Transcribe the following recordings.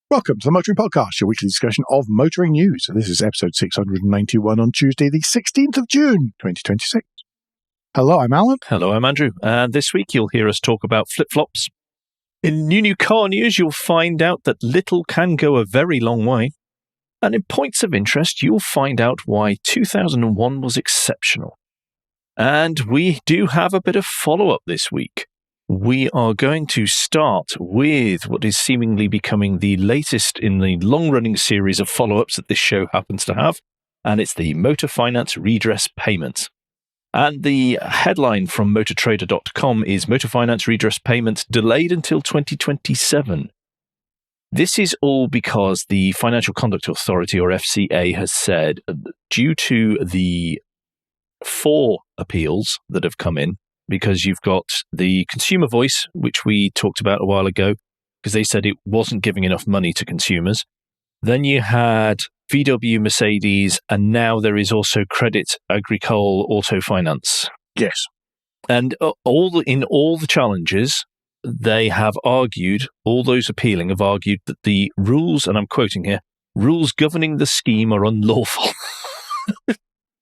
Welcome to the Motoring Podcast, your weekly discussion of motoring news. This is episode 691 on Tuesday, the 16th of June, 2026. Hello, I'm Alan. Hello, I'm Andrew. And this week you'll hear us talk about flip-flops. In new car news, you'll find out that little can go a very long way. And in points of interest, you'll find out why 2001 was exceptional. And we do have a bit of follow-up this week. We are going to start with what is seemingly becoming the latest in the long-running series of follow-ups that this show happens to have, and it's the motor finance redress payments. And the headline from motortrader.com is Motor Finance Redress Payments Delayed Until 2027. This is all because the Financial Conduct Authority, or FCA, has said, due to the 4 appeals that have come in, because you've got the consumer voice, which we talked about a while ago, because they said it wasn't giving enough money to consumers. Then you had VW, Mercedes, and now there is also Credit Agricole Auto Finance. Yes. And in all the challenges, they have argued, all those appealing have argued that the rules, and I'm quoting here, rules governing the scheme are unlawful.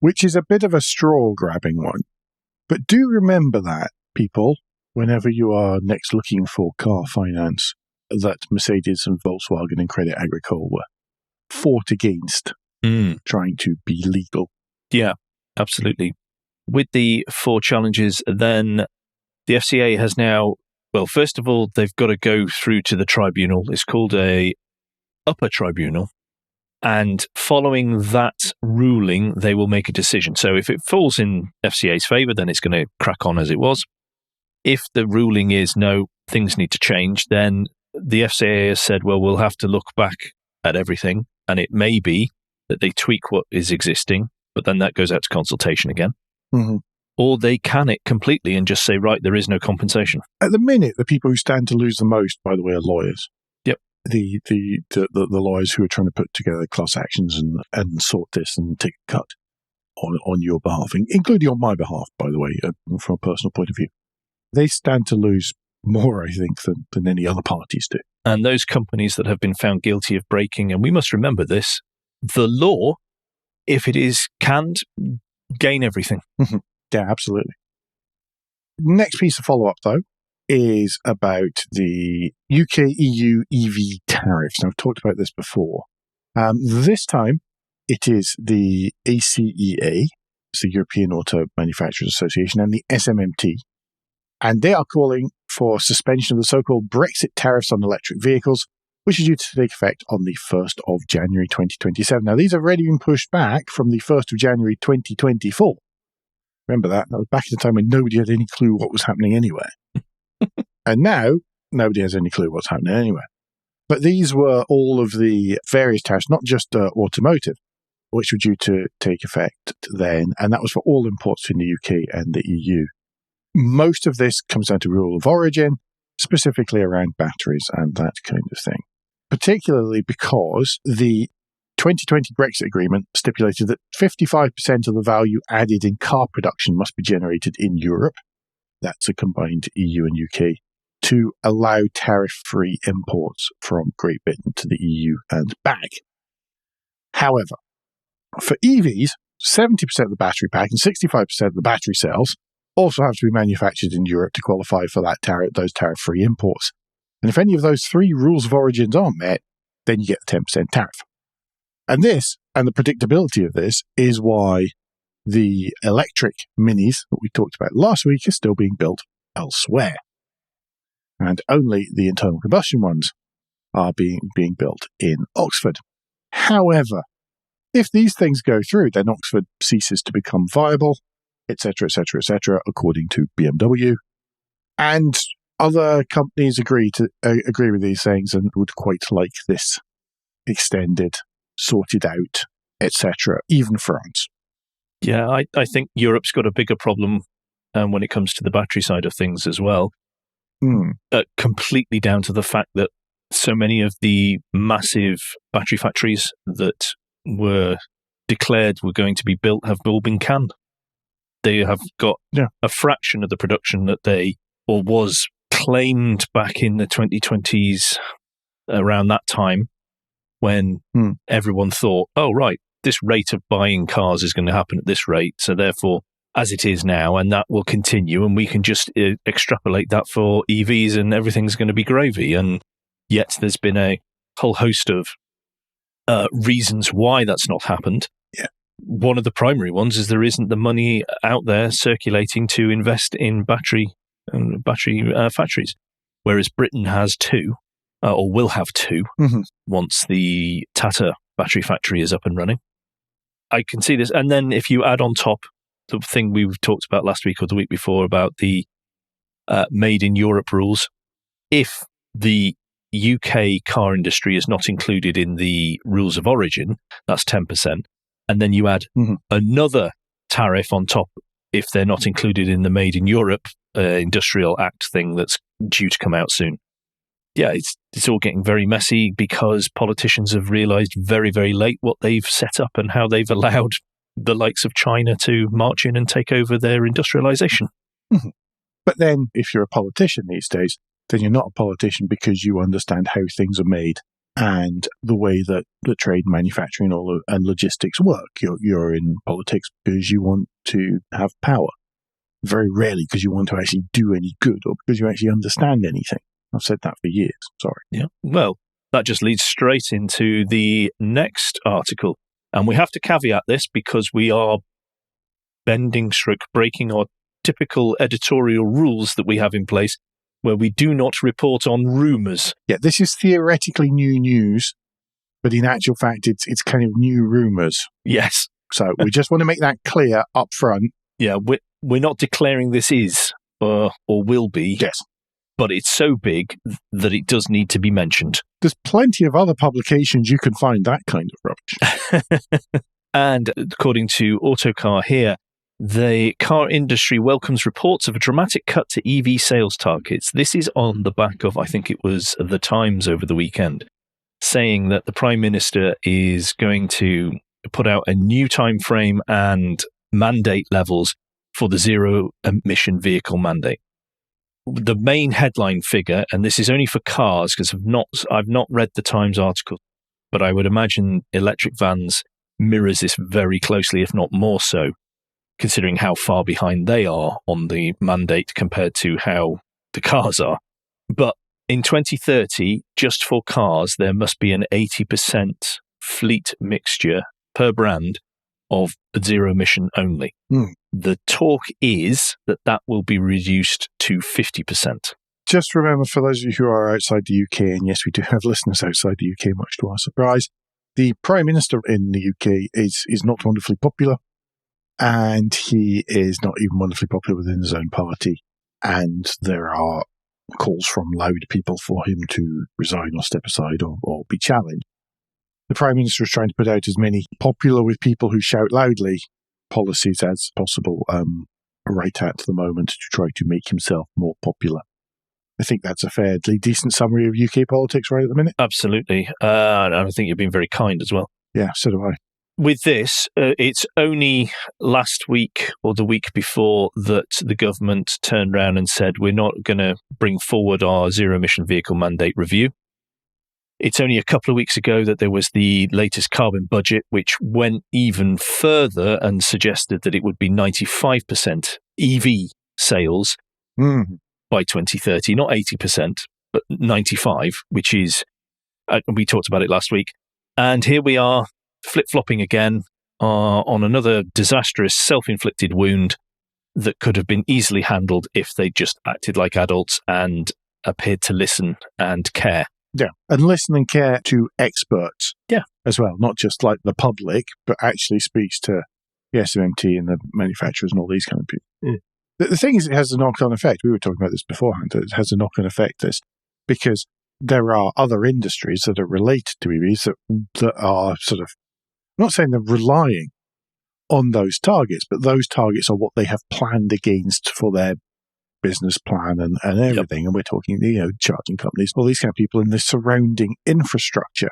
Which is a bit of a straw-grabbing one. But do remember that, people, whenever you are next looking for car finance, that Mercedes and Volkswagen and Credit Agricole were fought against trying to be legal. Yeah, absolutely. With the 4 challenges, then the FCA has now, well, first of all, they've got to go through to the tribunal. It's called a upper tribunal. And following that ruling, they will make a decision. So if it falls in FCA's favour, then it's going to crack on as it was. If the ruling is no, things need to change, then the FCA has said, well, we'll have to look back at everything. And it may be that they tweak what is existing, but then that goes out to consultation again. Mm-hmm. Or they can it completely and just say, right, there is no compensation. At the minute, the people who stand to lose the most, by the way, are lawyers. Yep. The lawyers who are trying to put together class actions and sort this and take a cut on your behalf, including on my behalf, by the way, from a personal point of view. They stand to lose more, I think, than any other parties do. And those companies that have been found guilty of breaking, and we must remember this, the law, if it is canned, gain everything. Yeah, absolutely. Next piece of follow-up, though, is about the UK-EU EV tariffs. Now, I've talked about this before. This time, it is the ACEA, it's the European Auto Manufacturers Association, and the SMMT. And they are calling for suspension of the so-called BREXIT tariffs on electric vehicles, which is due to take effect on the 1st of January 2027. Now, these have already been pushed back from the 1st of January 2024. Remember that? That was back in the time when nobody had any clue what was happening anywhere. And now, nobody has any clue what's happening anywhere. But these were all of the various tariffs, not just automotive, which were due to take effect then. And that was for all imports in the UK and the EU. Most of this comes down to rule of origin, specifically around batteries and that kind of thing. Particularly because the 2020 Brexit agreement stipulated that 55% of the value added in car production must be generated in Europe. That's a combined EU and UK, to allow tariff-free imports from Great Britain to the EU and back. However, for EVs, 70% of the battery pack and 65% of the battery cells also have to be manufactured in Europe to qualify for that those tariff-free imports. And if any of those 3 rules of origins aren't met, then you get a 10% tariff. And this, and the predictability of this, is why the electric minis that we talked about last week are still being built elsewhere. And only the internal combustion ones are being built in Oxford. However, if these things go through, then Oxford ceases to become viable, etc., etc., etc., according to BMW. And other companies agree with these things and would quite like this extended, sorted out, etc., even France. Yeah, I think Europe's got a bigger problem when it comes to the battery side of things as well. Completely down to the fact that so many of the massive battery factories that were declared were going to be built have all been canned. They have got a fraction of the production that was claimed back in the 2020s around that time when everyone thought, oh, right, this rate of buying cars is going to happen at this rate. So therefore, as it is now, and that will continue, and we can just extrapolate that for EVs and everything's going to be gravy. And yet there's been a whole host of reasons why that's not happened. Yeah. One of the primary ones is there isn't the money out there circulating to invest in battery factories, whereas Britain has two, or will have two, once the Tata battery factory is up and running. I can see this. And then if you add on top the thing we talked about last week or the week before about the made in Europe rules, if the UK car industry is not included in the rules of origin, that's 10%. And then you add another tariff on top if they're not included in the Made in Europe Industrial Act thing that's due to come out soon. Yeah, it's all getting very messy because politicians have realised very, very late what they've set up and how they've allowed the likes of China to march in and take over their industrialisation. But then if you're a politician these days, then you're not a politician because you understand how things are made and the way that the trade, manufacturing, and logistics work. You're in politics because you want to have power. Very rarely because you want to actually do any good or because you actually understand anything. I've said that for years. Sorry. Yeah. Well, that just leads straight into the next article. And we have to caveat this because we are breaking our typical editorial rules that we have in place where we do not report on rumours. Yeah, this is theoretically new news, but in actual fact, it's kind of new rumours. Yes. So we just want to make that clear up front. Yeah, we're not declaring this is or will be. Yes. But it's so big that it does need to be mentioned. There's plenty of other publications you can find that kind of rubbish. And according to Autocar here, the car industry welcomes reports of a dramatic cut to EV sales targets. This is on the back of, I think it was The Times over the weekend, saying that the Prime Minister is going to put out a new time frame and mandate levels for the zero-emission vehicle mandate. The main headline figure, and this is only for cars because I've not read the Times article, but I would imagine electric vans mirrors this very closely, if not more so, considering how far behind they are on the mandate compared to how the cars are. But in 2030, just for cars, there must be an 80% fleet mixture per brand of zero emission only. The talk is that will be reduced to 50%. Just remember, for those of you who are outside the UK, and yes, we do have listeners outside the UK, much to our surprise, the Prime Minister in the UK is not wonderfully popular, and he is not even wonderfully popular within his own party, and there are calls from loud people for him to resign or step aside or be challenged. The Prime Minister is trying to put out as many popular with people who shout loudly policies as possible right at the moment to try to make himself more popular. I think that's a fairly decent summary of UK politics right at the minute. Absolutely. And I think you've been very kind as well. Yeah, so do I. With this, it's only last week or the week before that the government turned around and said, we're not going to bring forward our zero-emission vehicle mandate review. It's only a couple of weeks ago that there was the latest carbon budget, which went even further and suggested that it would be 95% EV sales by 2030, not 80%, but 95%, which is, we talked about it last week. And here we are, flip-flopping again on another disastrous self-inflicted wound that could have been easily handled if they just acted like adults and appeared to listen and care. Yeah, and listen and care to experts as well, not just like the public, but actually speaks to the SMMT and the manufacturers and all these kind of people. The thing is, it has a knock-on effect. We were talking about this beforehand. It has a knock-on effect, this, because there are other industries that are related to EVs that are sort of, I'm not saying they're relying on those targets, but those targets are what they have planned against for their business plan and everything. Yep. And we're talking, charging companies, all these kind of people in the surrounding infrastructure.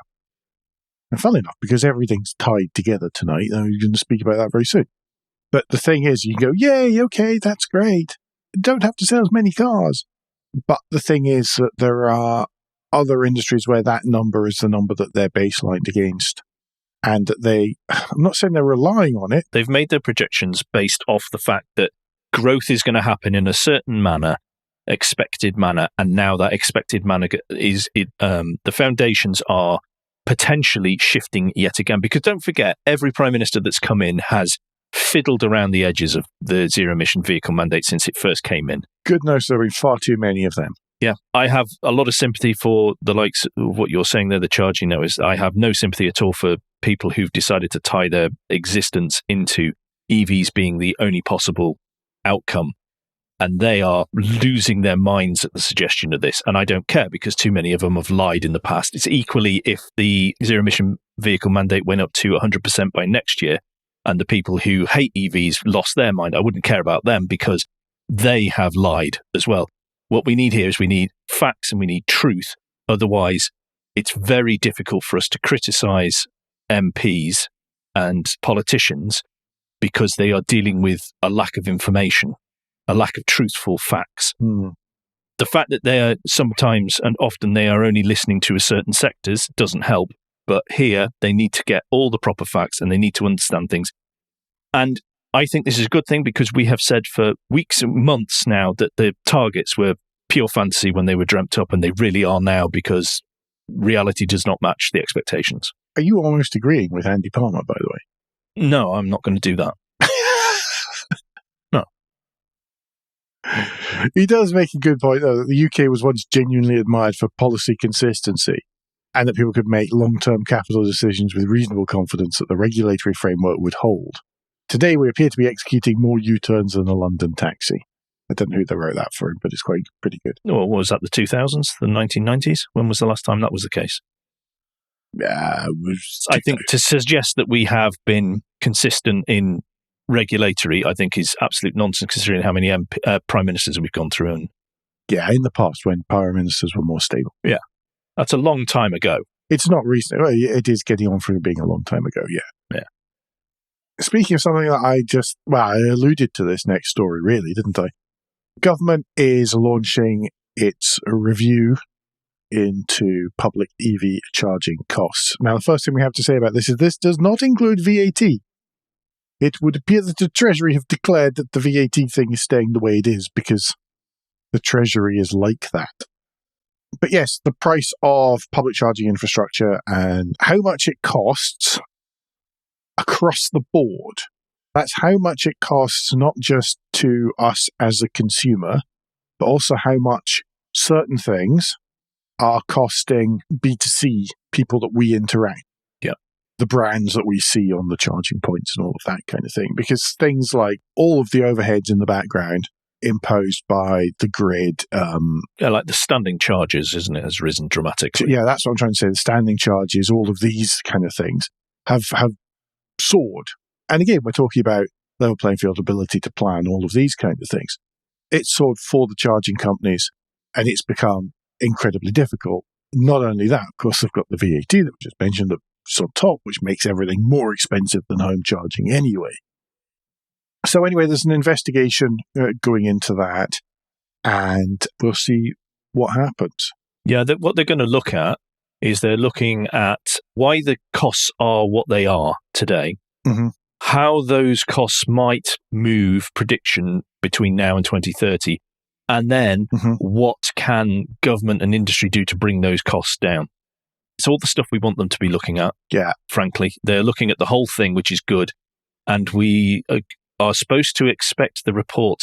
And funnily enough, because everything's tied together tonight, we're going to speak about that very soon. But the thing is, you can go, yay, okay, that's great. Don't have to sell as many cars. But the thing is that there are other industries where that number is the number that they're baselined against. And that I'm not saying they're relying on it. They've made their projections based off the fact that growth is going to happen in a certain manner, expected manner, and now that expected manner the foundations are potentially shifting yet again. Because don't forget, every Prime Minister that's come in has fiddled around the edges of the zero-emission vehicle mandate since it first came in. Good knows there have been far too many of them. Yeah, I have a lot of sympathy for the likes of what you're saying there, the charging noise. I have no sympathy at all for people who've decided to tie their existence into EVs being the only possible outcome. And they are losing their minds at the suggestion of this. And I don't care because too many of them have lied in the past. It's equally if the zero-emission vehicle mandate went up to 100% by next year and the people who hate EVs lost their mind, I wouldn't care about them because they have lied as well. What we need here is we need facts and we need truth. Otherwise, it's very difficult for us to criticize MPs and politicians because they are dealing with a lack of information, a lack of truthful facts. The fact that they are sometimes and often they are only listening to a certain sectors doesn't help. But here, they need to get all the proper facts and they need to understand things. And I think this is a good thing because we have said for weeks and months now that the targets were pure fantasy when they were dreamt up, and they really are now because reality does not match the expectations. Are you almost agreeing with Andy Palmer, by the way? No, I'm not going to do that. No. He does make a good point, though, that the UK was once genuinely admired for policy consistency and that people could make long-term capital decisions with reasonable confidence that the regulatory framework would hold. Today, we appear to be executing more U-turns than a London taxi. I don't know who they wrote that for him, but it's quite pretty good. Well, was that the 2000s, the 1990s? When was the last time that was the case? I think to suggest that we have been consistent in regulatory, I think is absolute nonsense considering how many prime ministers we've gone through. And yeah, in the past when prime ministers were more stable. Yeah, that's a long time ago. It's not recent. Well, it is getting on from being a long time ago, yeah. Yeah. Speaking of something that I alluded to this next story, really, didn't I? Government is launching its review into public EV charging costs. Now, the first thing we have to say about this is this does not include VAT. It would appear that the Treasury have declared that the VAT thing is staying the way it is because the Treasury is like that. But yes, the price of public charging infrastructure and how much it costs across the board. That's how much it costs not just to us as a consumer, but also how much certain things are costing B2C people that we interact. Yeah. The brands that we see on the charging points and all of that kind of thing. Because things like all of the overheads in the background imposed by the grid. Like the standing charges, isn't it, has risen dramatically. Yeah, that's what I'm trying to say. The standing charges, all of these kind of things have soared. And again, we're talking about level playing field, ability to plan, all of these kind of things. It's soared for the charging companies and it's become incredibly difficult. Not only that, of course, they've got the VAT that we just mentioned that's on top, which makes everything more expensive than home charging anyway. So anyway, there's an investigation going into that and we'll see what happens. Yeah, what they're going to look at is they're looking at why the costs are what they are today, how those costs might move prediction between now and 2030, and then what can government and industry do to bring those costs down. It's all the stuff we want them to be looking at, frankly. They're looking at the whole thing, which is good, and we are supposed to expect the report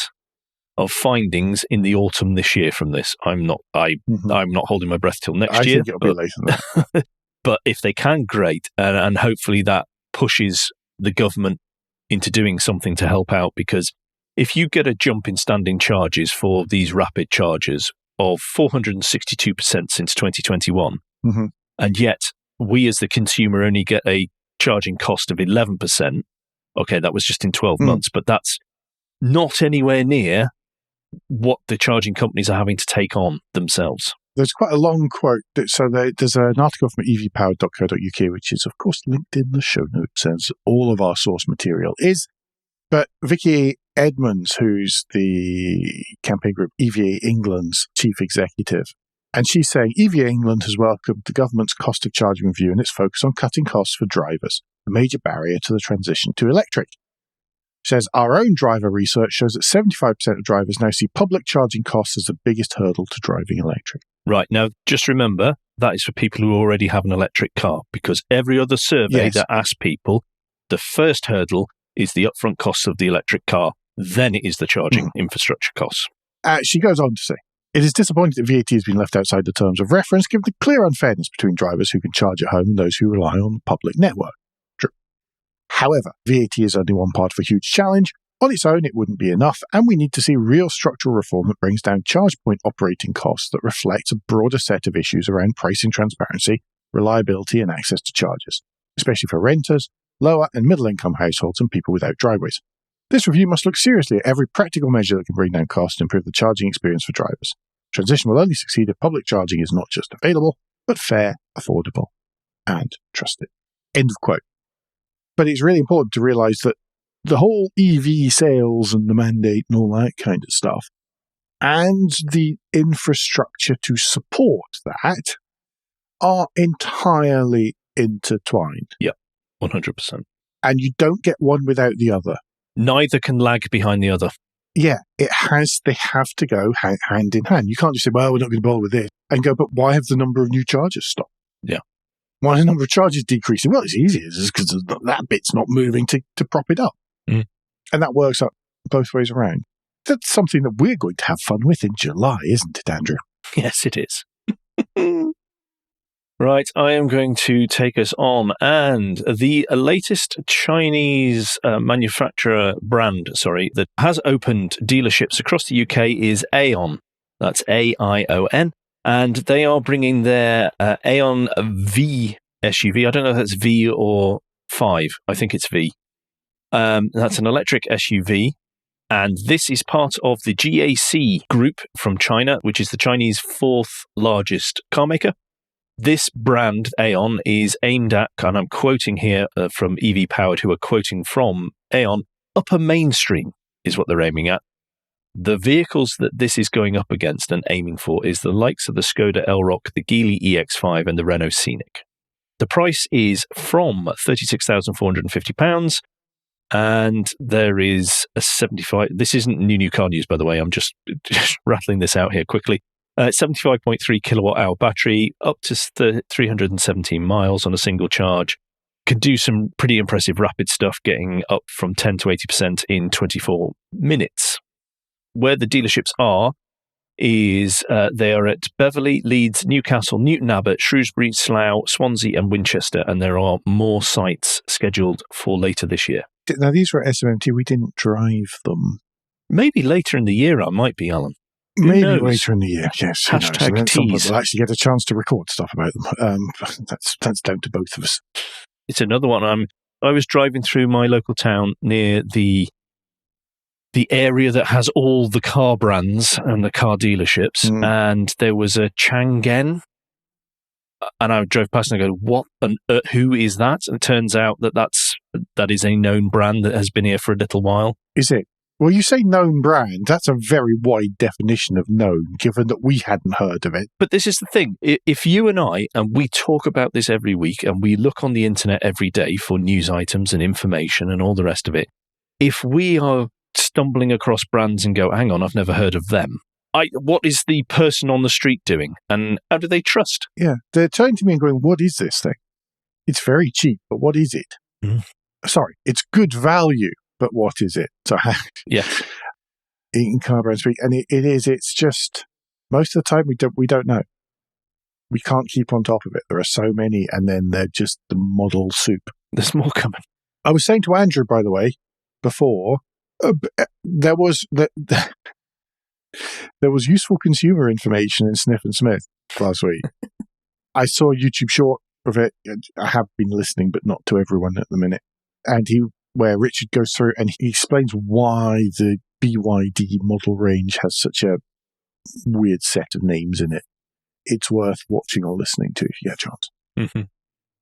of findings in the autumn this year from this. I'm not holding my breath till next year. I think it'll be later than that. But if they can, great. And hopefully that pushes the government into doing something to help out. Because if you get a jump in standing charges for these rapid chargers of 462% since 2021, and yet we as the consumer only get a charging cost of 11%, okay, that was just in 12 months, but that's not anywhere near what the charging companies are having to take on themselves. There's quite a long quote. So there's an article from evpowered.co.uk, which is, of course, linked in the show notes, as all of our source material is. But Vicky Edmonds, who's the campaign group EVA England's chief executive, And she's saying EV England has welcomed the government's cost of charging review and its focus on cutting costs for drivers, a major barrier to the transition to electric. She says, our own driver research shows that 75% of drivers now see public charging costs as the biggest hurdle to driving electric. Right. Now, just remember, that is for people who already have an electric car, because every other survey that asks people, the first hurdle is the upfront costs of the electric car, then it is the charging infrastructure costs. She goes on to say, it is disappointing that VAT has been left outside the terms of reference, given the clear unfairness between drivers who can charge at home and those who rely on the public network. True. However, VAT is only one part of a huge challenge. On its own, it wouldn't be enough, and we need to see real structural reform that brings down charge point operating costs that reflects a broader set of issues around pricing transparency, reliability, and access to chargers, especially for renters, lower and middle-income households, and people without driveways. This review must look seriously at every practical measure that can bring down costs and improve the charging experience for drivers. Transition will only succeed if public charging is not just available, but fair, affordable, and trusted. End of quote. But it's really important to realise that the whole EV sales and the mandate and all that kind of stuff, and the infrastructure to support that, are entirely intertwined. Yep, 100%. And you don't get one without the other. Neither can lag behind the other. Yeah, they have to go hand in hand. You can't just say, well, we're not going to bother with this, and go, but why have the number of new chargers stopped? Yeah. Why is the number of chargers decreasing? Well, it's easy. It's because that bit's not moving to prop it up. Mm. And that works up both ways around. That's something that we're going to have fun with in July, isn't it, Andrew? Yes, it is. Right, I am going to take us on. And the latest Chinese manufacturer brand, that has opened dealerships across the UK is AION. That's AION. And they are bringing their AION V SUV. I don't know if that's V or 5. I think it's V. That's an electric SUV. And this is part of the GAC group from China, which is the Chinese fourth largest car maker. This brand, AION, is aimed at, and I'm quoting here from EV Powered, who are quoting from AION, upper mainstream is what they're aiming at. The vehicles that this is going up against and aiming for is the likes of the Skoda Elroq, the Geely EX5, and the Renault Scenic. The price is from £36,450, and there is a 75... This isn't new car news, by the way. I'm just rattling this out here quickly. 75.3 kilowatt-hour battery, up to 317 miles on a single charge. Can do some pretty impressive rapid stuff, getting up from 10 to 80% in 24 minutes. Where the dealerships are is they are at Beverley, Leeds, Newcastle, Newton Abbot, Shrewsbury, Slough, Swansea and Winchester, and there are more sites scheduled for later this year. Now, these were SMMT. We didn't drive them. Maybe later in the year I might be, Alan. Maybe later in the year, yes. Hashtag tease. We'll actually get a chance to record stuff about them. That's down to both of us. It's another one. I was driving through my local town near the area that has all the car brands and the car dealerships, and there was a Changen, and I drove past and I go, "What? Who is that?" And it turns out that is a known brand that has been here for a little while. Is it? Well, you say known brand, that's a very wide definition of known, given that we hadn't heard of it. But this is the thing. If you and we talk about this every week, and we look on the internet every day for news items and information and all the rest of it, if we are stumbling across brands and go, hang on, I've never heard of them, what is the person on the street doing? And how do they trust? Yeah, they're turning to me and going, what is this thing? It's very cheap, but what is it? Sorry, it's good value. But what is it? So, yeah, in car brand speak, and it's just most of the time we don't know. We can't keep on top of it. There are so many, and then they're just the model soup. There's more coming. I was saying to Andrew, by the way, before there was useful consumer information in Sniff and Smith last week. I saw a YouTube short of it. I have been listening, but not to everyone at the minute, and where Richard goes through and he explains why the BYD model range has such a weird set of names in it. It's worth watching or listening to if you get a chance. Mm-hmm.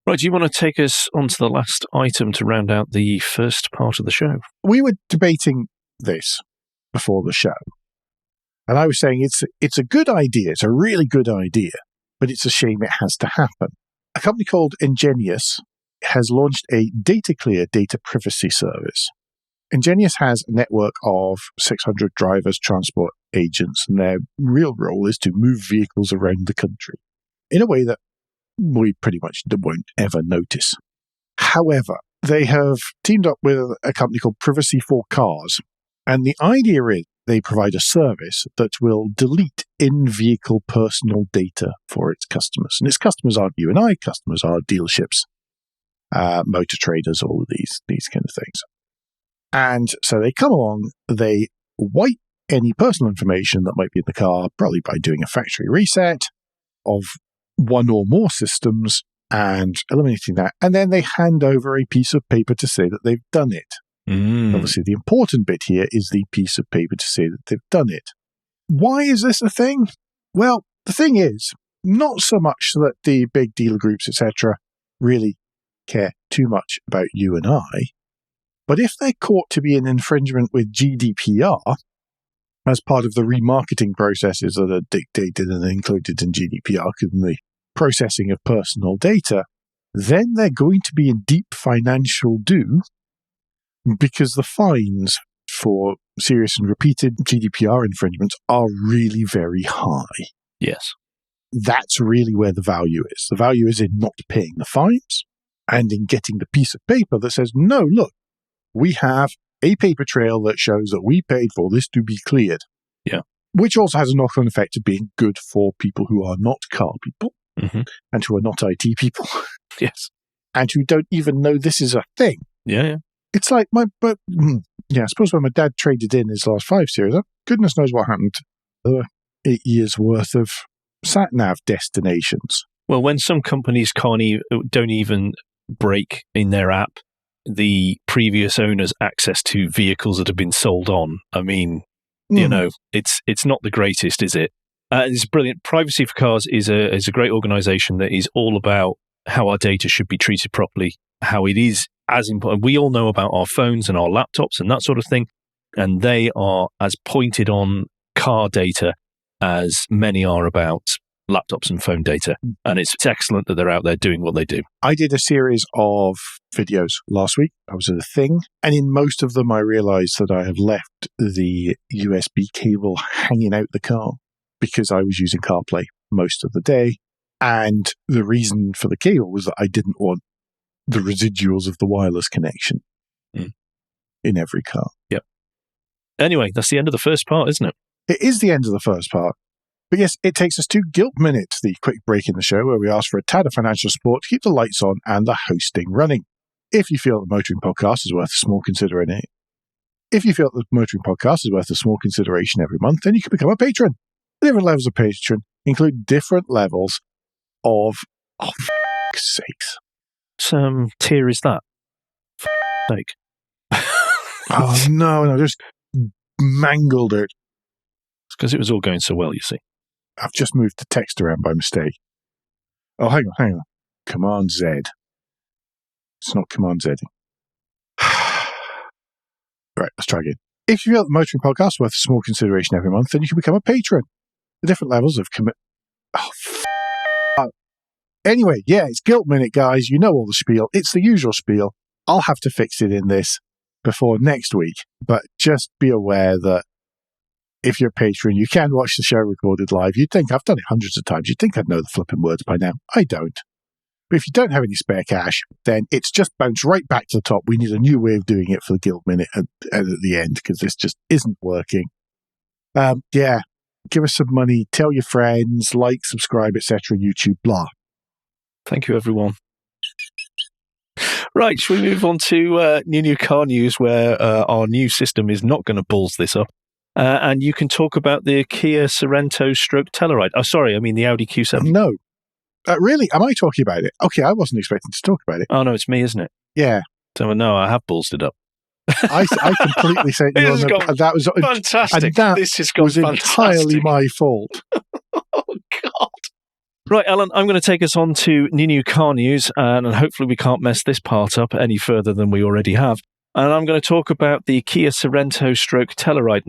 Right, do you want to take us on to the last item to round out the first part of the show? We were debating this before the show, And I was saying it's a good idea. It's a really good idea, but it's a shame it has to happen. A company called Ingenious has launched a data clear data privacy service. Ingenious has a network of 600 drivers, transport agents, and their real role is to move vehicles around the country in a way that we pretty much won't ever notice. However, they have teamed up with a company called Privacy for Cars, and the idea is they provide a service that will delete in-vehicle personal data for its customers. And its customers aren't you and I, customers are dealerships, motor traders, all of these kind of things. And so they come along, they wipe any personal information that might be in the car, probably by doing a factory reset of one or more systems and eliminating that. And then they hand over a piece of paper to say that they've done it. Obviously, the important bit here is the piece of paper to say that they've done it. Why is this a thing? Well, the thing is, not so much that the big dealer groups, etc., really care too much about you and I, but if they're caught to be in infringement with GDPR, as part of the remarketing processes that are dictated and included in GDPR, given the processing of personal data, then they're going to be in deep financial due, because the fines for serious and repeated GDPR infringements are really very high. Yes. That's really where the value is. The value is in not paying the fines and in getting the piece of paper that says, no, look, we have a paper trail that shows that we paid for this to be cleared. Yeah. Which also has a knock-on effect of being good for people who are not car people and who are not IT people. Yes. And who don't even know this is a thing. Yeah. It's like I suppose when my dad traded in his last 5 Series, goodness knows what happened to 8 years worth of sat-nav destinations. Well, when some companies don't even break in their app the previous owner's access to vehicles that have been sold on, I mean, you know, it's not the greatest, is it? It's brilliant. Privacy for Cars is a great organisation that is all about how our data should be treated properly, how it is as important. We all know about our phones and our laptops and that sort of thing, and they are as pointed on car data as many are about laptops and phone data. And it's excellent that they're out there doing what they do. I did a series of videos last week. I was at a thing, and in most of them I realized that I have left the USB cable hanging out the car because I was using CarPlay most of the day. And the reason for the cable was that I didn't want the residuals of the wireless connection in every car. Yep. Anyway, that's the end of the first part, isn't it? It is the end of the first part. But yes, it takes us to Guilt Minute, the quick break in the show where we ask for a tad of financial support to keep the lights on and the hosting running. If you feel the Motoring Podcast is worth a small consideration, every month, then you can become a patron. The different levels of patron include different levels of... Oh, for sakes. What tier is that? For sake. Oh, no, just mangled it. It's because it was all going so well, you see. I've just moved the text around by mistake. Oh, hang on. Command Z. It's not Command Z. Right, let's try again. If you feel the Motoring Podcast is worth a small consideration every month, then you can become a patron. The different levels of Anyway, yeah, it's Guilt Minute, guys. You know all the spiel. It's the usual spiel. I'll have to fix it in this before next week. But just be aware that if you're a patron, you can watch the show recorded live. You'd think I've done it hundreds of times. You'd think I'd know the flipping words by now. I don't. But if you don't have any spare cash, then it's just bounced right back to the top. We need a new way of doing it for the Guilt Minute at the end because this just isn't working. Yeah, give us some money. Tell your friends. Like, subscribe, etc. YouTube, blah. Thank you, everyone. Right, shall we move on to new car news where our new system is not going to balls this up. And you can talk about the Kia Sorento stroke Telluride. Oh, sorry, I mean the Audi Q7. No. Really? Am I talking about it? Okay, I wasn't expecting to talk about it. Oh, no, it's me, isn't it? Yeah. So, no, I have ballsed it up. I completely said that was fantastic. And this has gone fantastic. Entirely my fault. Oh, God. Right, Alan, I'm going to take us on to new car news, and hopefully we can't mess this part up any further than we already have. And I'm going to talk about the Kia Sorento stroke Telluride.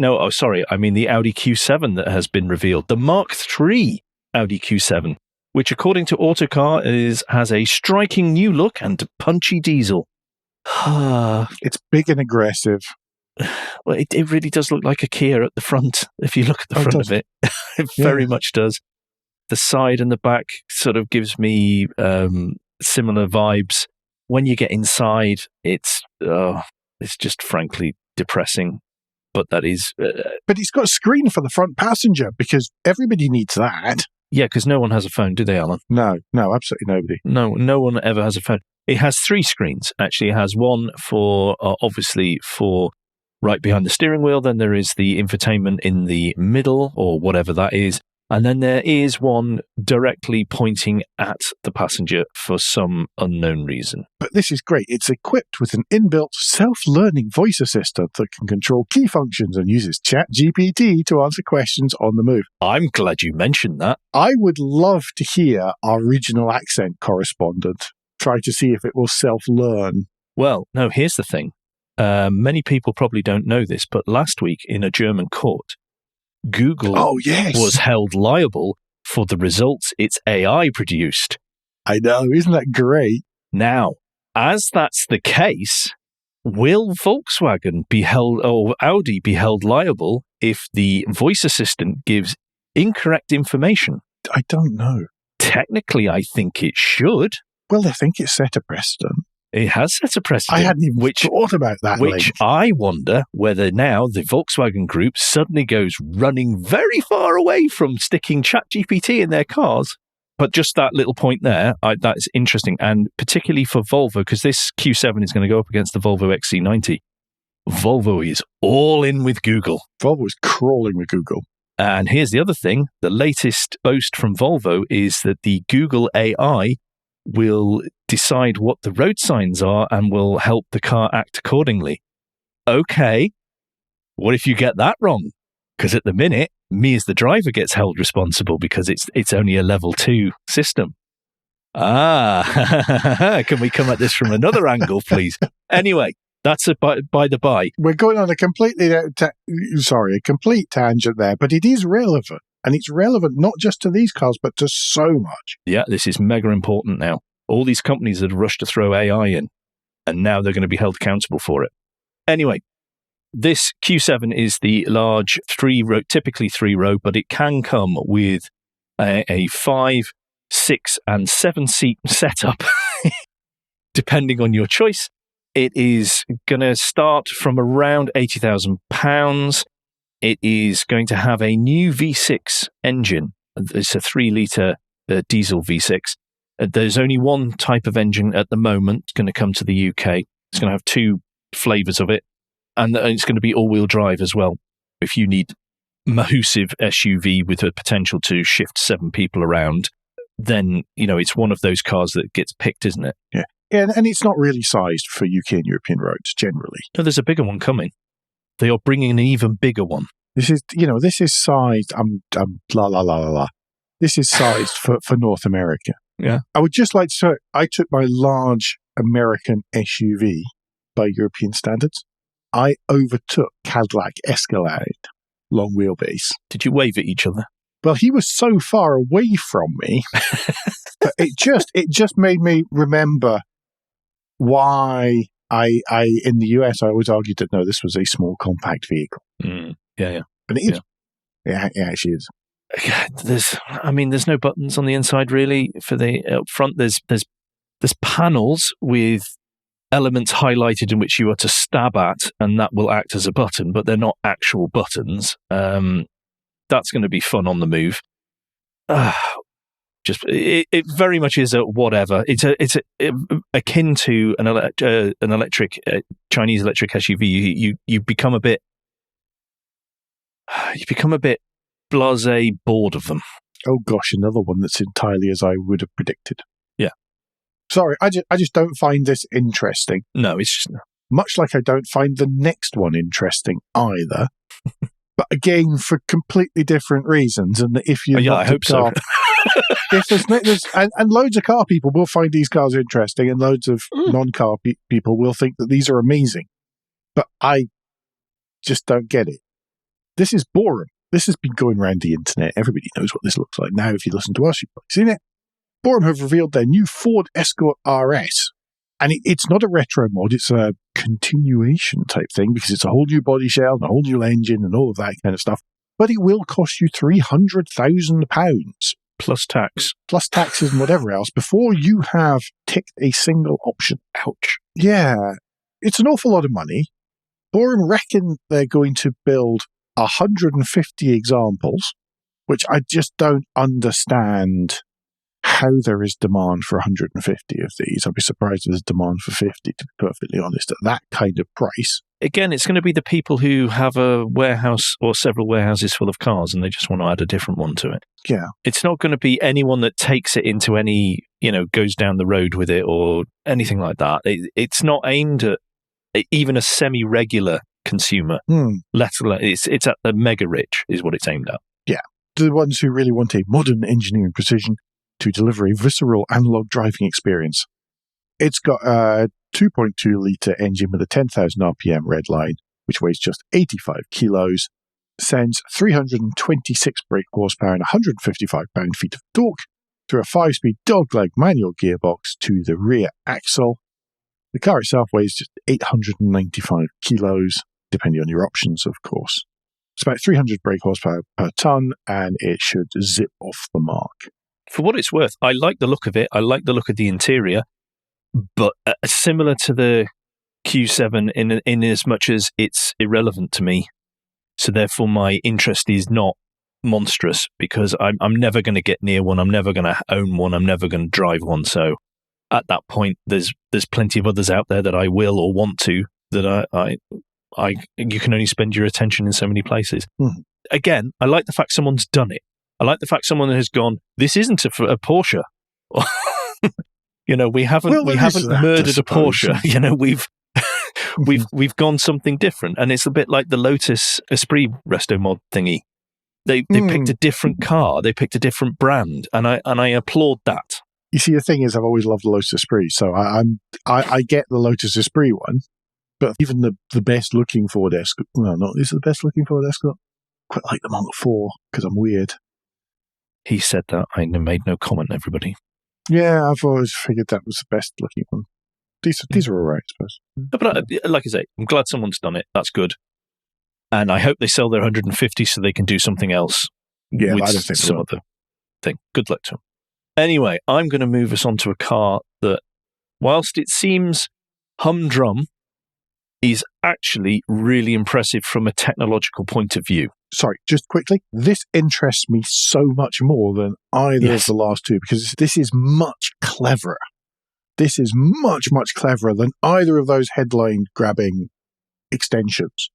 I mean the Audi Q7 that has been revealed. The Mark III Audi Q7, which according to Autocar has a striking new look and punchy diesel. It's big and aggressive. Well, it really does look like a Kia at the front. If you look at the front of it, it very much does. The side and the back sort of gives me similar vibes. When you get inside, it's just frankly depressing. But that is... but it's got a screen for the front passenger because everybody needs that. Yeah, because no one has a phone, do they, Alan? No, absolutely nobody. No one ever has a phone. It has 3 screens, actually. It has one for, obviously, for right behind the steering wheel. Then there is the infotainment in the middle, or whatever that is. And then there is one directly pointing at the passenger for some unknown reason. But this is great. It's equipped with an inbuilt self-learning voice assistant that can control key functions and uses ChatGPT to answer questions on the move. I'm glad you mentioned that. I would love to hear our regional accent correspondent try to see if it will self-learn. Well, no, here's the thing. Many people probably don't know this, but last week in a German court, Google was held liable for the results its AI produced. I know, isn't that great? Now, as that's the case, will Volkswagen be held, or Audi be held liable if the voice assistant gives incorrect information? I don't know. Technically, I think it should. Well, I think it set a precedent. It has set a precedent. I hadn't even thought about that. Which I wonder whether now the Volkswagen Group suddenly goes running very far away from sticking ChatGPT in their cars. But just that little point there, that is interesting. And particularly for Volvo, because this Q7 is going to go up against the Volvo XC90. Volvo is all in with Google. Volvo is crawling with Google. And here's the other thing. The latest boast from Volvo is that the Google AI will decide what the road signs are and will help the car act accordingly. Okay, what if you get that wrong? Because at the minute, me as the driver gets held responsible because it's only a level 2 system. Can we come at this from another angle, please? Anyway, that's by the by. We're going on a complete tangent there, but it is relevant. And it's relevant not just to these cars, but to so much. Yeah, this is mega important now. All these companies had rushed to throw AI in, and now they're going to be held accountable for it. Anyway, this Q7 is the large 3-row, typically 3-row, but it can come with a 5, 6, and 7-seat setup, depending on your choice. It is going to start from around £80,000. It is going to have a new V6 engine. It's a 3-litre diesel V6. There's only one type of engine at the moment. It's going to come to the UK. It's going to have 2 flavours of it. And it's going to be all-wheel drive as well. If you need massive SUV with a potential to shift 7 people around, then, it's one of those cars that gets picked, isn't it? Yeah. And it's not really sized for UK and European roads, generally. No, there's a bigger one coming. They are bringing an even bigger one. This is sized. This is sized for North America. Yeah. I would just like to say, I took my large American SUV by European standards. I overtook Cadillac Escalade, long wheelbase. Did you wave at each other? Well, he was so far away from me, but it just made me remember why I in the US, I always argued that, no, this was a small compact vehicle. Yeah. But it is. Yeah, it actually is. There's no buttons on the inside, really, for the up front. There's panels with elements highlighted in which you are to stab at, and that will act as a button, but they're not actual buttons. That's going to be fun on the move. It very much is a whatever. It's akin to an electric Chinese electric SUV. You become a bit blasé, bored of them. Oh gosh, another one that's entirely as I would have predicted. Yeah. Sorry, I just don't find this interesting. No, it's just no. Much like I don't find the next one interesting either. But again, for completely different reasons. And if you I hope so. If there's and loads of car people will find these cars interesting, and loads of non-car people will think that these are amazing. But I just don't get it. This is Boreham. This has been going around the internet. Everybody knows what this looks like now. If you listen to us, you've probably seen it. Boreham have revealed their new Ford Escort RS. And it's not a retro mod, it's a continuation type thing because it's a whole new body shell and a whole new engine and all of that kind of stuff. But it will cost you £300,000. Plus tax. Plus taxes and whatever else before you have ticked a single option. Ouch. Yeah, it's an awful lot of money. Boreham reckon they're going to build 150 examples, which I just don't understand how there is demand for 150 of these. I'd be surprised if there's demand for 50, to be perfectly honest, at that kind of price. Again, it's going to be the people who have a warehouse or several warehouses full of cars and they just want to add a different one to it. Yeah. It's not going to be anyone that takes it into any, goes down the road with it or anything like that. It's not aimed at even a semi-regular consumer. Let alone, it's at the mega rich is what it's aimed at. Yeah. The ones who really want a modern engineering precision to deliver a visceral analog driving experience. It's got a 2.2-litre engine with a 10,000 RPM red line, which weighs just 85 kilos, sends 326 brake horsepower and 155 pound-feet of torque through a 5-speed dog-leg manual gearbox to the rear axle. The car itself weighs just 895 kilos, depending on your options, of course. It's about 300 brake horsepower per tonne, and it should zip off the mark. For what it's worth, I like the look of it. I like the look of the interior, but similar to the Q7 in as much as it's irrelevant to me. So therefore, my interest is not monstrous because I'm never going to get near one. I'm never going to own one. I'm never going to drive one. So at that point, there's plenty of others out there that I will or want to that you can only spend your attention in so many places. Mm-hmm. Again, I like the fact someone's done it. I like the fact someone has gone, this isn't a Porsche. We haven't murdered a Porsche. We've gone something different, and it's a bit like the Lotus Esprit resto mod thingy. They picked a different car, they picked a different brand, and I applaud that. You see, the thing is, I've always loved the Lotus Esprit, so I get the Lotus Esprit one, but even the best looking Ford Escort, these are the best looking Ford Escort. Quite like the Model 4 because I'm weird. He said that. I made no comment, everybody. Yeah, I've always figured that was the best looking one. These are all right, I suppose. But like I say, I'm glad someone's done it. That's good. And I hope they sell their 150 so they can do something else. Yeah, with I don't think some other thing. Good luck to them. Anyway, I'm going to move us on to a car that, whilst it seems humdrum, is actually really impressive from a technological point of view. Sorry, just quickly, this interests me so much more than either of the last two because this is much cleverer. This is much, much cleverer than either of those headline-grabbing extensions.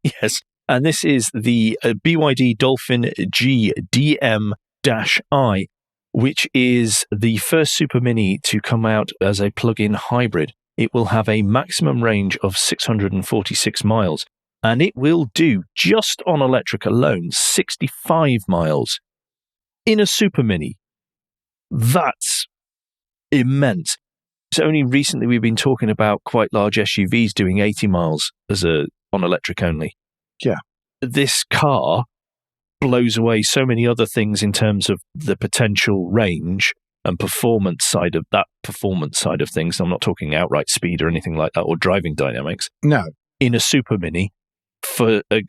Yes, and this is the BYD Dolphin G DM-i, which is the first supermini to come out as a plug-in hybrid. It will have a maximum range of 646 miles. And it will do, just on electric alone, 65 miles in a supermini. That's immense. So only recently we've been talking about quite large SUVs doing 80 miles on electric only. Yeah. This car blows away so many other things in terms of the potential range and performance side of things. I'm not talking outright speed or anything like that or driving dynamics. No. In a supermini.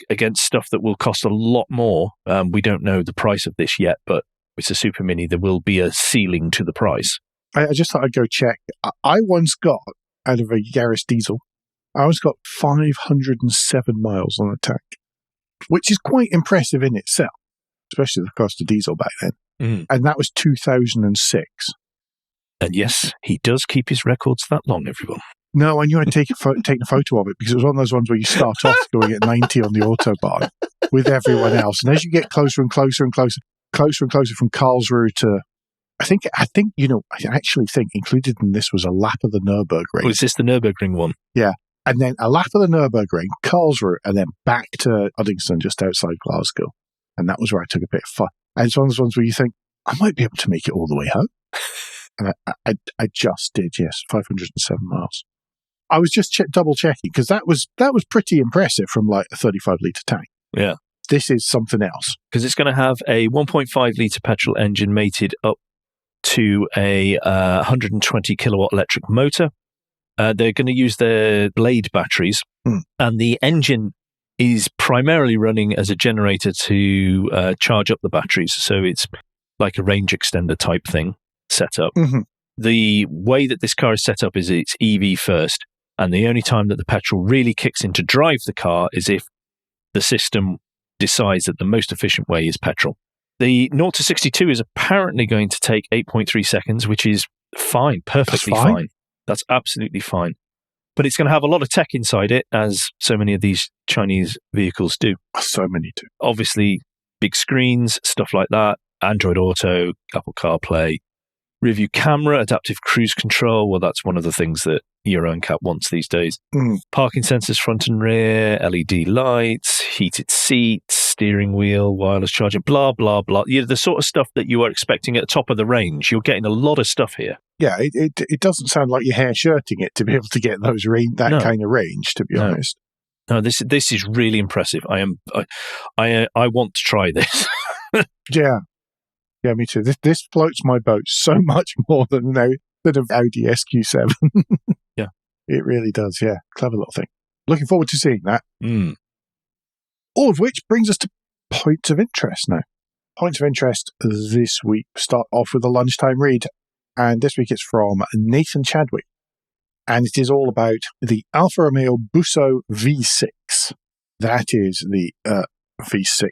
Against stuff that will cost a lot more. We don't know the price of this yet, but it's a supermini. There will be a ceiling to the price. I just thought I'd go check. I once got, out of a Yaris diesel, I once got 507 miles on a tank, which is quite impressive in itself, especially the cost of diesel back then. And that was 2006. And yes, he does keep his records that long, everyone. No, I knew I'd take a photo of it because it was one of those ones where you start off going at 90 on the Autobahn with everyone else. And as you get closer and closer and closer from Karlsruhe to, I actually think included in this was a lap of the Nürburgring. Was this the Nürburgring one? Yeah. And then a lap of the Nürburgring, Karlsruhe, and then back to Uddingston, just outside Glasgow. And that was where I took a bit of fun. And it's one of those ones where you think, I might be able to make it all the way home. And I just did, yes, 507 miles. I was just double checking because that was pretty impressive from like a 35-litre tank. Yeah. This is something else. Because it's going to have a 1.5-litre petrol engine mated up to a 120 kilowatt electric motor. They're going to use their blade batteries, and the engine is primarily running as a generator to charge up the batteries. So it's like a range extender type thing set up. Mm-hmm. The way that this car is set up is it's EV first, and the only time that the petrol really kicks in to drive the car is if the system decides that the most efficient way is petrol. The 0 to 62 is apparently going to take 8.3 seconds, which is fine, perfectly fine. That's absolutely fine. But it's going to have a lot of tech inside it, as so many of these Chinese vehicles do. So many do. Obviously, big screens, stuff like that, Android Auto, Apple CarPlay, rear-view camera, adaptive cruise control. Well, that's one of the things that Euro NCAP wants these days. Parking sensors front and rear, LED lights, heated seats, steering wheel, wireless charging, blah, blah, blah. The sort of stuff that you are expecting at the top of the range. You're getting a lot of stuff here. Yeah, it doesn't sound like you're hair shirting it to be able to get those kind of range, to be honest. No, this is really impressive. I want to try this. Yeah, me too. This floats my boat so much more than an Audi Q7. Yeah, it really does. Yeah, clever little thing. Looking forward to seeing that. All of which brings us to points of interest now. Points of interest this week start off with a lunchtime read. And this week it's from Nathan Chadwick. And it is all about the Alfa Romeo Busso V6. That is the V6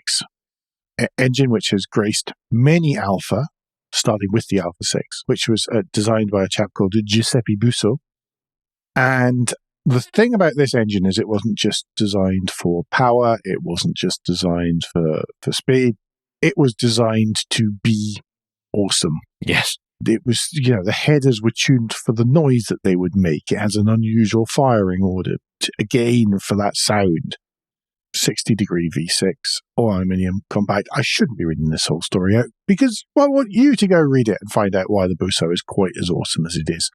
engine which has graced many Alfa, starting with the Alfa 6, which was designed by a chap called Giuseppe Busso. And the thing about this engine is it wasn't just designed for power, it wasn't just designed for speed, it was designed to be awesome. Yes. It was, the headers were tuned for the noise that they would make. It has an unusual firing order, again, for that sound. 60-degree V6 or aluminium compact. I shouldn't be reading this whole story out because I want you to go read it and find out why the Busso is quite as awesome as it is.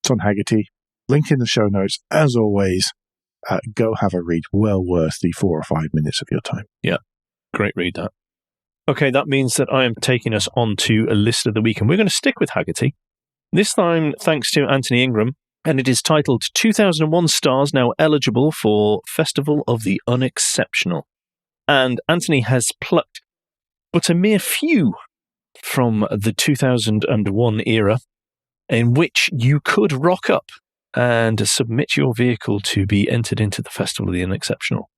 It's on Haggerty. Link in the show notes. As always, go have a read. Well worth the 4 or 5 minutes of your time. Yeah, great read that. Okay, that means that I am taking us on to a list of the week, and we're going to stick with Haggerty. This time, thanks to Anthony Ingram, and it is titled 2001 Stars Now Eligible for Festival of the Unexceptional. And Anthony has plucked but a mere few from the 2001 era in which you could rock up and submit your vehicle to be entered into the Festival of the Unexceptional.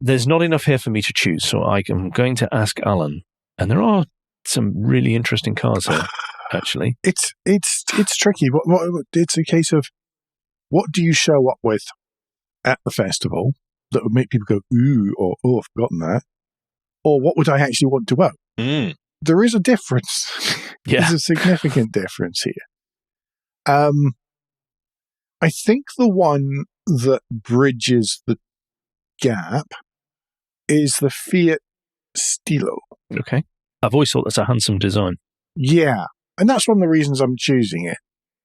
There's not enough here for me to choose, so I am going to ask Alan. And there are some really interesting cars here, actually. It's tricky. It's a case of what do you show up with at the festival that would make people go, ooh, or oh, I've forgotten that. Or what would I actually want to own? There is a difference. Yeah. There's a significant difference here. I think the one that bridges the gap is the Fiat Stilo. Okay. I've always thought that's a handsome design. Yeah. And that's one of the reasons I'm choosing it.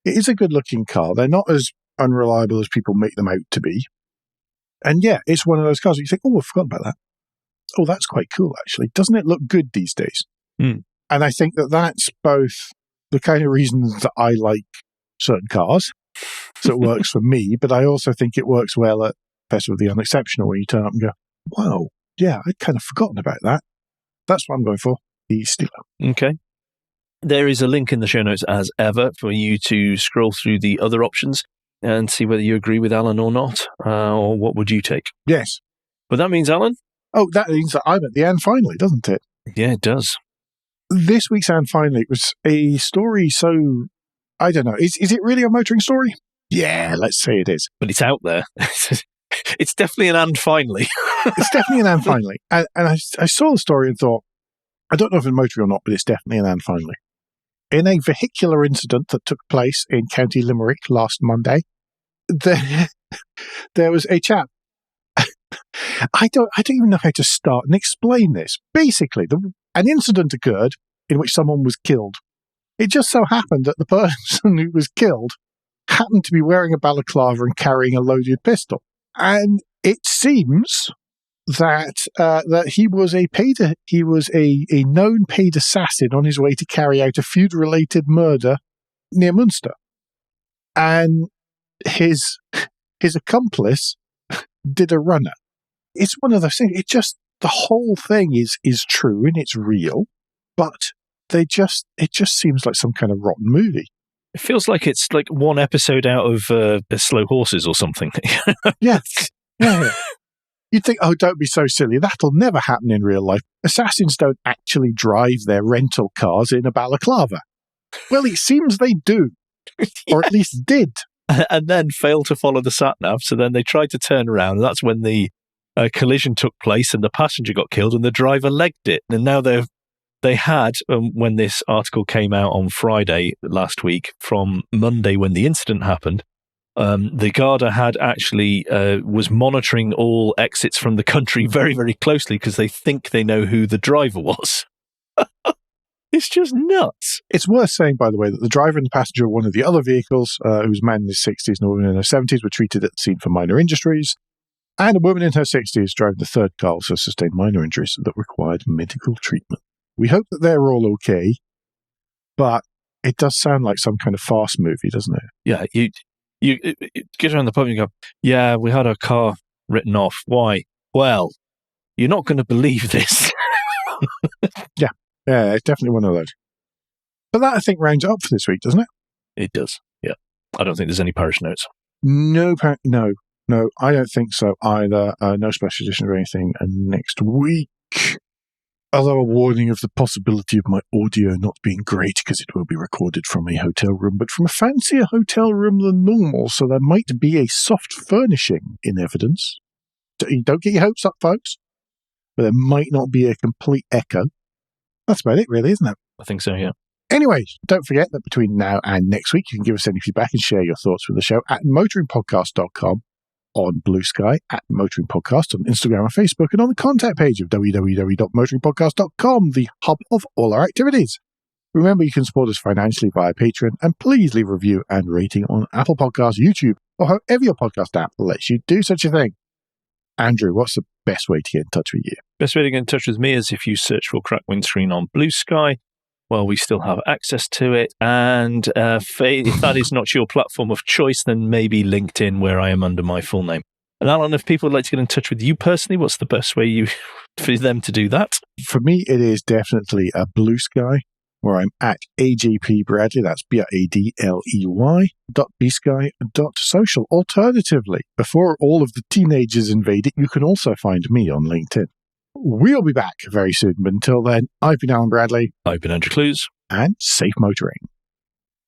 It is a good looking car. They're not as unreliable as people make them out to be. And yeah, it's one of those cars where you think, oh, I forgot about that. Oh, that's quite cool, actually. Doesn't it look good these days? And I think that that's both the kind of reasons that I like certain cars. So it works for me, but I also think it works well at Festival of the Unexceptional, where you turn up and go, wow, yeah, I'd kind of forgotten about that. That's what I'm going for, the Stilo. Okay. There is a link in the show notes, as ever, for you to scroll through the other options and see whether you agree with Alan or not, or what would you take. Yes. But that means, Alan? Oh, that means that I'm at the end finally, doesn't it? Yeah, it does. This week's and finally was a story so, I don't know, is it really a motoring story? Yeah, let's say it is. But it's out there. It's definitely an and finally. It's definitely an and finally. And I saw the story and thought, I don't know if it's motoring or not, but it's definitely an and finally. In a vehicular incident that took place in County Limerick last Monday, there was a chap. I don't even know how to start and explain this. Basically, an incident occurred in which someone was killed. It just so happened that the person who was killed happened to be wearing a balaclava and carrying a loaded pistol. And it seems that he was a known paid assassin on his way to carry out a feud-related murder near Munster. And his accomplice did a runner. It's one of those things. The whole thing is true and it's real, but it just seems like some kind of rotten movie. It feels like it's like one episode out of Slow Horses or something. Yeah. You'd think, oh, don't be so silly. That'll never happen in real life. Assassins don't actually drive their rental cars in a balaclava. Well, it seems they do, or at least did. And then failed to follow the sat-nav, so then they tried to turn around, and that's when the collision took place and the passenger got killed and the driver legged it. And now they had, when this article came out on Friday last week, from Monday when the incident happened, the Garda had actually was monitoring all exits from the country very, very closely because they think they know who the driver was. It's just nuts. It's worth saying, by the way, that the driver and the passenger of one of the other vehicles, who was a man in his 60s and a woman in her 70s, were treated at the scene for minor injuries. And a woman in her 60s driving the third car also sustained minor injuries that required medical treatment. We hope that they're all okay, but it does sound like some kind of farce movie, doesn't it? Yeah, you get around the pub and you go, yeah, we had our car written off. Why? Well, you're not going to believe this. Yeah, it's definitely one of those. But that, I think, rounds it up for this week, doesn't it? It does, yeah. I don't think there's any parish notes. No, I don't think so either. No special edition or anything next week. Although a warning of the possibility of my audio not being great because it will be recorded from a hotel room, but from a fancier hotel room than normal, so there might be a soft furnishing in evidence. Don't get your hopes up, folks. But there might not be a complete echo. That's about it, really, isn't it? I think so, yeah. Anyway, don't forget that between now and next week, you can give us any feedback and share your thoughts with the show at motoringpodcast.com, on Blue Sky, at Motoring Podcast, on Instagram and Facebook, and on the contact page of www.motoringpodcast.com, the hub of all our activities. Remember, you can support us financially via Patreon, and please leave a review and rating on Apple Podcasts, YouTube, or however your podcast app lets you do such a thing. Andrew, what's the best way to get in touch with you? Best way to get in touch with me is if you search for Crack Windscreen on Blue Sky. Well, we still have access to it. And if that is not your platform of choice, then maybe LinkedIn, where I am under my full name. And Alan, if people would like to get in touch with you personally, what's the best way for them to do that? For me, it is definitely a Blue Sky, where I'm at AJP Bradley, that's BRADLEY.bsky.social. Alternatively, before all of the teenagers invade it, you can also find me on LinkedIn. We'll be back very soon, but until then, I've been Alan Bradley. I've been Andrew Clues. And safe motoring.